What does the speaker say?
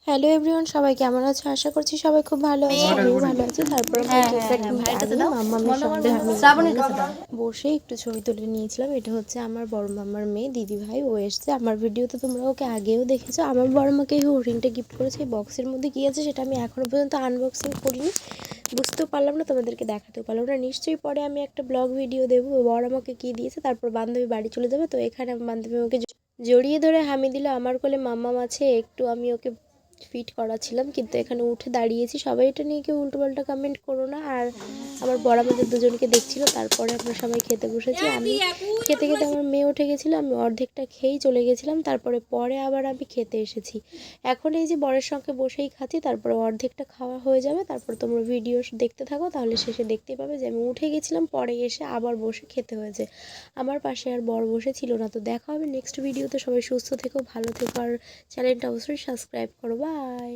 Hello everyone, সবাই কেমন আছো? আশা করছি সবাই খুব ভালো আছে। আমিও ভালো আছি। তারপরে মাম্মামের সঙ্গে আমি বসে একটু ছবি তুলে নিয়েছিলাম। এটা হচ্ছে আমার বড় মামার মেয়ে দিদি ভাই, ও এসছে আমার ভিডিওতে, তোমরা ওকে আগেও দেখেছো। আমার বড় মাকে এই হরিণটা গিফট করেছে। এই বক্সের মধ্যে কী আছে সেটা আমি এখনও পর্যন্ত আনবক্সিং করিনি, বুঝতেও পারলাম না, তোমাদেরকে দেখাতেও পারলাম না। নিশ্চয়ই পরে আমি একটা ব্লগ ভিডিও দেবো বড় আমাকে কী দিয়েছে। তারপর বান্ধবী বাড়ি চলে যাবে, তো এখানে বান্ধবী আমাকে জড়িয়ে ধরে হামি দিল আমার কোলে। মাম্মা মাছে একটু আমি ওকে ফিট করাছিলাম, কিন্তু এখানে উঠে দাঁড়িয়েছি। সবাই এটা নিয়ে কেউ উল্টোপাল্টা কমেন্ট করো না। আর আমার বড় আমাদের দুজনকে দেখছিল। তারপরে আমরা সবাই খেতে বসেছি। আমি খেতে খেতে আমার মেয়ে উঠে গেছিলো, আমি অর্ধেকটা খেয়েই চলে গেছিলাম। পরে আবার আমি খেতে এসেছি। এখন এই যে বরের সঙ্গে বসেই খাচ্ছি, তারপরে অর্ধেকটা খাওয়া হয়ে যাবে। তারপর তোমরা ভিডিও দেখতে থাকো, তাহলে শেষে দেখতে পাবে যে আমি উঠে গেছিলাম, পরে এসে আবার বসে খেতে হয়েছে। আমার পাশে আর বর বসে ছিল না। তো দেখা হবে নেক্সট ভিডিওতে। সবাই সুস্থ থেকো, ভালো থেকো, আর চ্যানেলটা অবশ্যই সাবস্ক্রাইব করো। বাই।